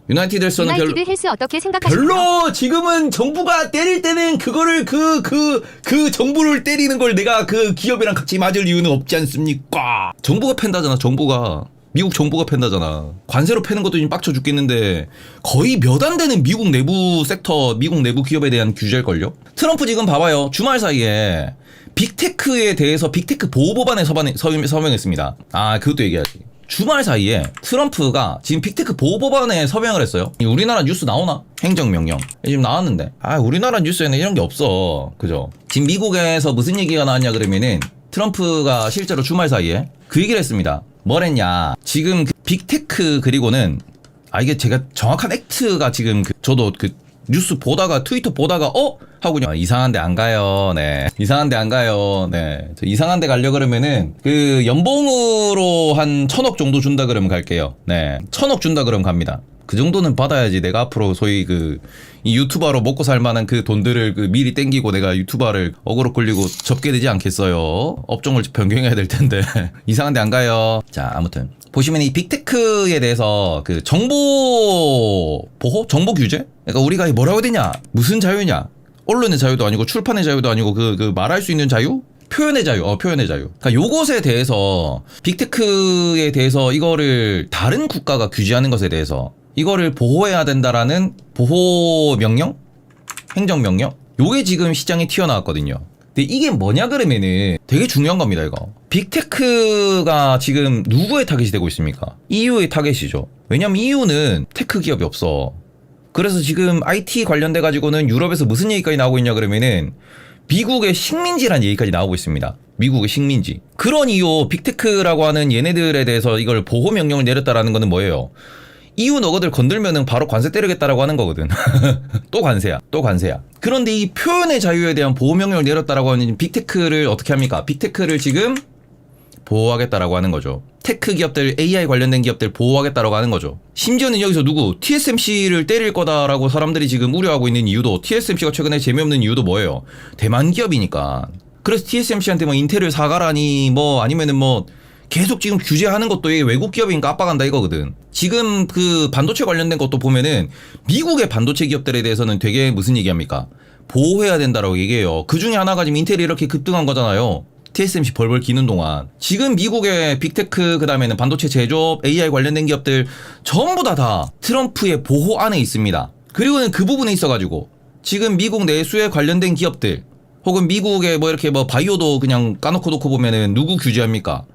유나이티드 헬스는 유나이티드 헬스 어떻게 생각하시나요? 별로 지금은 정부가 때릴 때는 그거를 그 정부를 때리는 걸 내가 그 기업이랑 같이 맞을 이유는 없지 않습니까? 정부가 팬다잖아. 정부가 미국 정부가 팬다잖아. 관세로 패는 것도 지금 빡쳐 죽겠는데 거의 몇 안 되는 미국 내부 섹터, 미국 내부 기업에 대한 규제일걸요? 트럼프 지금 봐봐요. 주말 사이에 빅테크에 대해서 빅테크 보호 법안에 서명했습니다. 아, 그것도 얘기하지. 주말 사이에 트럼프가 지금 빅테크 보호 법안에 서명을 했어요. 우리나라 뉴스 나오나? 행정명령. 지금 나왔는데. 아, 우리나라 뉴스에는 이런 게 없어. 그죠? 지금 미국에서 무슨 얘기가 나왔냐 그러면은 트럼프가 실제로 주말 사이에 그 얘기를 했습니다. 뭐랬냐. 지금 그 빅테크 그리고는 이게 제가 정확한 액트가 지금 저도 뉴스 보다가 트위터 보다가 하고 그냥 이상한 데 안 가요. 네. 이상한 데 안 가요. 네. 저 이상한 데 가려 그러면은 그 연봉으로 한 1,000억 정도 준다 그러면 갈게요. 네. 1,000억 준다 그러면 갑니다. 그 정도는 받아야지 내가 앞으로 소위 이 유튜버로 먹고 살 만한 그 돈들을 미리 땡기고 내가 유튜버를 어그로 끌리고 접게 되지 않겠어요. 업종을 변경해야 될 텐데. 이상한 데 안 가요. 자, 아무튼. 보시면 이 빅테크에 대해서 그 정보 보호? 정보 규제? 그러니까 우리가 뭐라고 해야 되냐? 무슨 자유냐? 언론의 자유도 아니고 출판의 자유도 아니고 말할 수 있는 자유? 표현의 자유. 표현의 자유. 그러니까 요것에 대해서 빅테크에 대해서 이거를 다른 국가가 규제하는 것에 대해서 이거를 보호해야 된다라는 보호 명령? 행정 명령? 요게 지금 시장에 튀어나왔거든요. 근데 이게 뭐냐 그러면은 되게 중요한 겁니다, 이거. 빅테크가 지금 누구의 타겟이 되고 있습니까? EU의 타겟이죠. 왜냐면 EU는 테크 기업이 없어. 그래서 지금 IT 관련돼 가지고는 유럽에서 무슨 얘기까지 나오고 있냐 그러면은 미국의 식민지란 얘기까지 나오고 있습니다. 미국의 식민지. 그런 이유 빅테크라고 하는 얘네들에 대해서 이걸 보호 명령을 내렸다라는 거는 뭐예요? EU 너거들 건들면은 바로 관세 때리겠다라고 하는 거거든. 또 관세야. 또 관세야. 그런데 이 표현의 자유에 대한 보호 명령을 내렸다라고 하는 빅테크를 어떻게 합니까? 빅테크를 지금 보호하겠다라고 하는 거죠. 테크 기업들, AI 관련된 기업들 보호하겠다라고 하는 거죠. 심지어는 여기서 누구? TSMC를 때릴 거다라고 사람들이 지금 우려하고 있는 이유도 TSMC가 최근에 재미없는 이유도 뭐예요? 대만 기업이니까. 그래서 TSMC한테 뭐 인텔을 사가라니 뭐 아니면은 뭐 계속 지금 규제하는 것도 이게 외국 기업이니까 압박한다 이거거든. 지금 그 반도체 관련된 것도 보면은 미국의 반도체 기업들에 대해서는 되게 무슨 얘기합니까? 보호해야 된다라고 얘기해요. 그 중에 하나가 지금 인텔이 이렇게 급등한 거잖아요. TSMC 벌벌 기는 동안. 지금 미국의 빅테크 그다음에는 반도체 제조업, AI 관련된 기업들 전부 다 트럼프의 보호 안에 있습니다. 그리고는 그 부분에 있어가지고 지금 미국 내수에 관련된 기업들 혹은 미국의 뭐 이렇게 뭐 바이오도 그냥 까놓고 놓고 보면은 누구 규제합니까?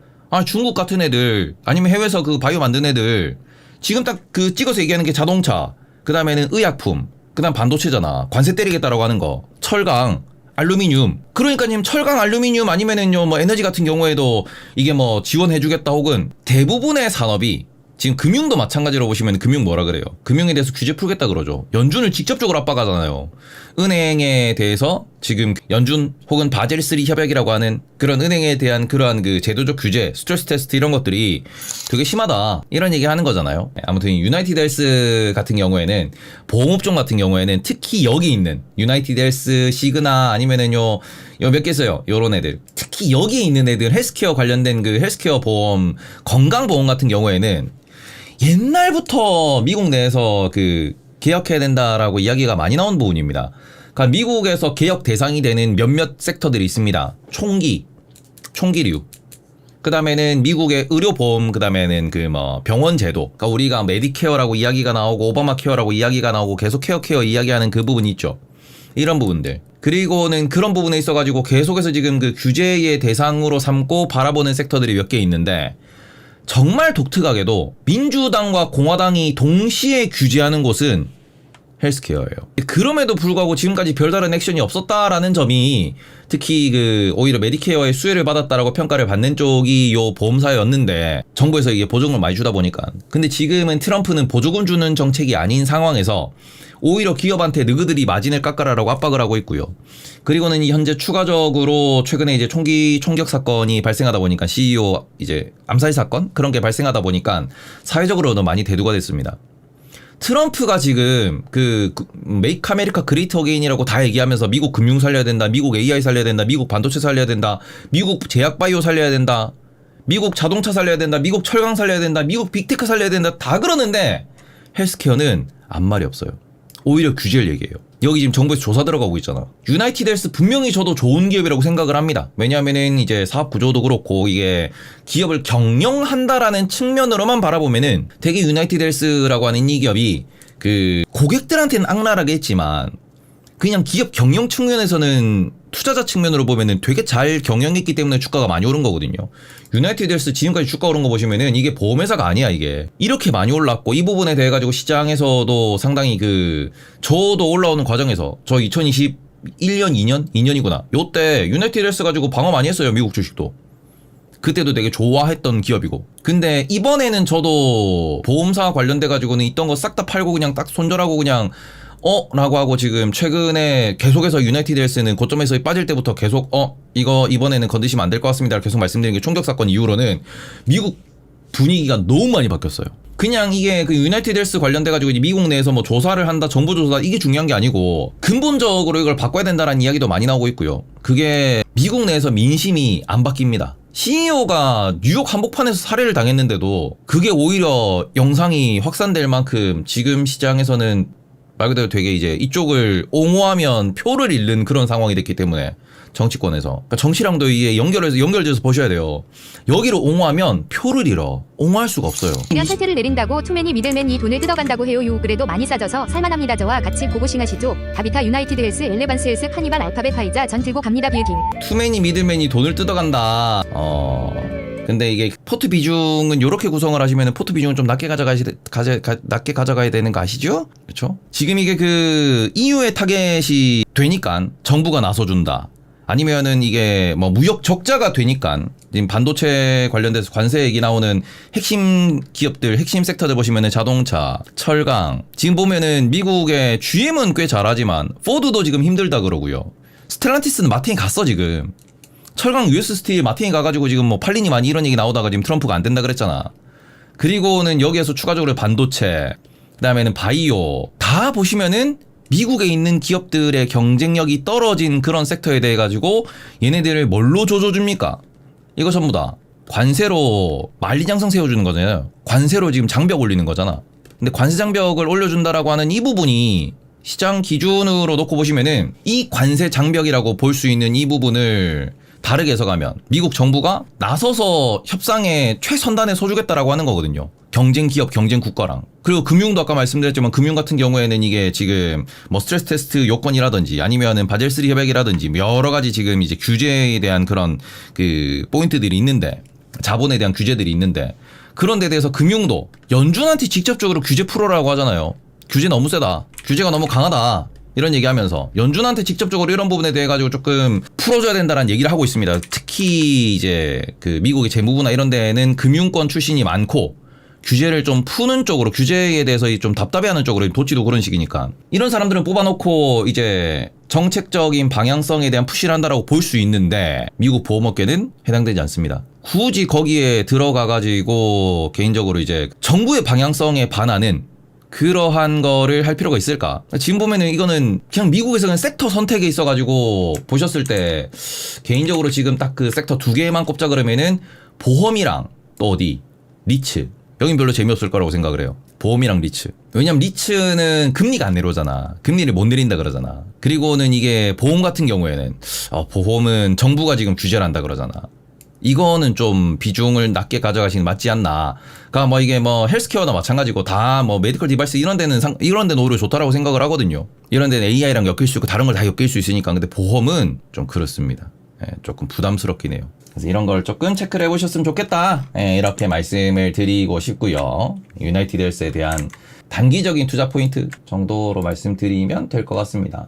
중국 같은 애들 아니면 해외에서 그 바이오 만든 애들 지금 딱 그 찍어서 얘기하는 게 자동차 그 다음에는 의약품 그 다음 반도체잖아. 관세 때리겠다라고 하는 거. 철강 알루미늄. 그러니까 님 철강 알루미늄 아니면은요 뭐 에너지 같은 경우에도 이게 뭐 지원해주겠다 혹은 대부분의 산업이 지금 금융도 마찬가지로 보시면 금융 뭐라 그래요? 금융에 대해서 규제 풀겠다 그러죠. 연준을 직접적으로 압박하잖아요. 은행에 대해서 지금 연준 혹은 바젤3 협약이라고 하는 그런 은행에 대한 그러한 그 제도적 규제, 스트레스 테스트 이런 것들이 되게 심하다. 이런 얘기 하는 거잖아요. 아무튼 유나이티드 헬스 같은 경우에는 보험업종 같은 경우에는 특히 여기 있는 유나이티드 헬스, 시그나 아니면은요 몇 개 있어요. 요런 애들. 특히 여기에 있는 애들 헬스케어 관련된 그 헬스케어 보험, 건강보험 같은 경우에는 옛날부터 미국 내에서 그 개혁해야 된다라고 이야기가 많이 나온 부분입니다. 그러니까 미국에서 개혁 대상이 되는 몇몇 섹터들이 있습니다. 총기류. 그 다음에는 미국의 의료보험, 그 다음에는 그 뭐 병원 제도. 그러니까 우리가 메디케어라고 이야기가 나오고 오바마 케어라고 이야기가 나오고 계속 케어 이야기하는 그 부분이 있죠. 이런 부분들. 그리고는 그런 부분에 있어가지고 계속해서 지금 그 규제의 대상으로 삼고 바라보는 섹터들이 몇 개 있는데 정말 독특하게도 민주당과 공화당이 동시에 규제하는 곳은 헬스케어예요. 그럼에도 불구하고 지금까지 별다른 액션이 없었다라는 점이 특히 그 오히려 메디케어의 수혜를 받았다라고 평가를 받는 쪽이 요 보험사였는데 정부에서 이게 보조금을 많이 주다 보니까. 근데 지금은 트럼프는 보조금 주는 정책이 아닌 상황에서 오히려 기업한테 너희들이 마진을 깎아라라고 압박을 하고 있고요. 그리고는 현재 추가적으로 최근에 이제 총격 사건이 발생하다 보니까 CEO 이제 암살 사건 그런 게 발생하다 보니까 사회적으로도 많이 대두가 됐습니다. 트럼프가 지금 그 메이크 아메리카 그레이트 어게인이라고 다 얘기하면서 미국 금융 살려야 된다, 미국 AI 살려야 된다, 미국 반도체 살려야 된다, 미국 제약 바이오 살려야 된다, 미국 자동차 살려야 된다, 미국 철강 살려야 된다, 미국 빅테크 살려야 된다 다 그러는데 헬스케어는 아무 말이 없어요. 오히려 규제를 얘기해요. 여기 지금 정부에서 조사 들어가고 있잖아. 유나이티드 헬스 분명히 저도 좋은 기업이라고 생각을 합니다. 왜냐하면은 이제 사업 구조도 그렇고 이게 기업을 경영한다라는 측면으로만 바라보면은 되게 유나이티드 헬스라고 하는 이 기업이 그 고객들한테는 악랄하게 했지만 그냥 기업 경영 측면에서는 투자자 측면으로 보면은 되게 잘 경영했기 때문에 주가가 많이 오른 거거든요. 유나이티드 헬스 지금까지 주가 오른 거 보시면은 이게 보험회사가 아니야, 이게. 이렇게 많이 올랐고, 이 부분에 대해 가지고 시장에서도 상당히 저도 올라오는 과정에서, 저 2021년, 2년이구나. 요때 유나이티드 헬스 가지고 방어 많이 했어요, 미국 주식도. 그때도 되게 좋아했던 기업이고. 근데 이번에는 저도 보험사 관련돼 가지고는 있던 거 싹 다 팔고 그냥 딱 손절하고 그냥 라고 하고 지금 최근에 계속해서 유나이티드 헬스는 고점에서 빠질 때부터 계속 이거 이번에는 건드시면 안 될 것 같습니다 계속 말씀드린 게 총격 사건 이후로는 미국 분위기가 너무 많이 바뀌었어요. 그냥 이게 그 유나이티드 헬스 관련돼 가지고 미국 내에서 뭐 조사를 한다, 정부 조사 이게 중요한 게 아니고 근본적으로 이걸 바꿔야 된다라는 이야기도 많이 나오고 있고요. 그게 미국 내에서 민심이 안 바뀝니다. CEO가 뉴욕 한복판에서 살해를 당했는데도 그게 오히려 영상이 확산될 만큼 지금 시장에서는 말 그대로 되게 이제 이쪽을 옹호하면 표를 잃는 그런 상황이 됐기 때문에 정치권에서 그러니까 정치랑도 이게 연결돼서 보셔야 돼요. 여기를 옹호하면 표를 잃어. 옹호할 수가 없어요. 이런 탈퇴를 내린다고 투맨이 미들맨이 돈을 뜯어간다고 해요. 요 그래도 많이 싸져서 살만합니다. 저와 같이 고고싱 하시죠. 다비타 유나이티드 헬스 엘레반스 헬스 카니발 알파벳 화이자 전 들고 갑니다. 빌딩 투맨이 미들맨이 돈을 뜯어간다. 근데 이게 포트 비중은 이렇게 구성을 하시면 포트 비중은 좀 낮게 가져가야 되는 거 아시죠? 그렇죠? 지금 이게 그 EU의 타겟이 되니까 정부가 나서준다. 아니면은 이게 뭐 무역 적자가 되니까 지금 반도체 관련돼서 관세 얘기 나오는 핵심 기업들, 핵심 섹터들 보시면은 자동차, 철강. 지금 보면은 미국의 GM은 꽤 잘하지만 포드도 지금 힘들다 그러고요. 스텔란티스는 마틴이 갔어 지금. 철강 US 스틸 마틴이 가가지고 지금 뭐 팔리니 많이 이런 얘기 나오다가 지금 트럼프가 안 된다 그랬잖아. 그리고는 여기에서 추가적으로 반도체, 그 다음에는 바이오 다 보시면은 미국에 있는 기업들의 경쟁력이 떨어진 그런 섹터에 대해 가지고 얘네들을 뭘로 조져줍니까? 이거 전부 다 관세로 만리장성 세워주는 거잖아요. 관세로 지금 장벽 올리는 거잖아. 근데 관세 장벽을 올려준다라고 하는 이 부분이 시장 기준으로 놓고 보시면은 이 관세 장벽이라고 볼 수 있는 이 부분을 다르게 해석하면 미국 정부가 나서서 협상의 최선단에 서주겠다라고 하는 거거든요. 경쟁 기업, 경쟁 국가랑. 그리고 금융도 아까 말씀드렸지만 금융 같은 경우에는 이게 지금 뭐 스트레스 테스트 요건이라든지 아니면은 바젤3 협약이라든지 여러 가지 지금 이제 규제에 대한 그런 그 포인트들이 있는데 자본에 대한 규제들이 있는데 그런 데 대해서 금융도 연준한테 직접적으로 규제 풀어라고 하잖아요. 규제 너무 세다. 규제가 너무 강하다. 이런 얘기하면서 연준한테 직접적으로 이런 부분에 대해 가지고 조금 풀어줘야 된다라는 얘기를 하고 있습니다. 특히 이제 그 미국의 재무부나 이런 데는 금융권 출신이 많고 규제를 좀 푸는 쪽으로 규제에 대해서 좀 답답해하는 쪽으로 도치도 그런 식이니까 이런 사람들은 뽑아놓고 이제 정책적인 방향성에 대한 푸시를 한다라고 볼 수 있는데 미국 보험업계는 해당되지 않습니다. 굳이 거기에 들어가가지고 개인적으로 이제 정부의 방향성에 반하는 그러한 거를 할 필요가 있을까? 지금 보면은 이거는 그냥 미국에서는 섹터 선택에 있어가지고 보셨을 때 개인적으로 지금 딱 그 섹터 두 개만 꼽자 그러면은 보험이랑 또 어디? 리츠. 여긴 별로 재미없을 거라고 생각을 해요. 보험이랑 리츠. 왜냐면 리츠는 금리가 안 내려오잖아. 금리를 못 내린다 그러잖아. 그리고는 이게 보험 같은 경우에는 보험은 정부가 지금 규제를 한다 그러잖아. 이거는 좀 비중을 낮게 가져가시는 게 맞지 않나. 그러니까 뭐 이게 뭐 헬스케어나 마찬가지고 다 뭐 메디컬 디바이스 이런 데는 오히려 좋다라고 생각을 하거든요. 이런 데는 AI랑 엮일 수 있고 다른 걸 다 엮일 수 있으니까. 근데 보험은 좀 그렇습니다. 조금 부담스럽긴 해요. 그래서 이런 걸 조금 체크를 해보셨으면 좋겠다. 이렇게 말씀을 드리고 싶고요. 유나이티드 헬스에 대한 단기적인 투자 포인트 정도로 말씀드리면 될 것 같습니다.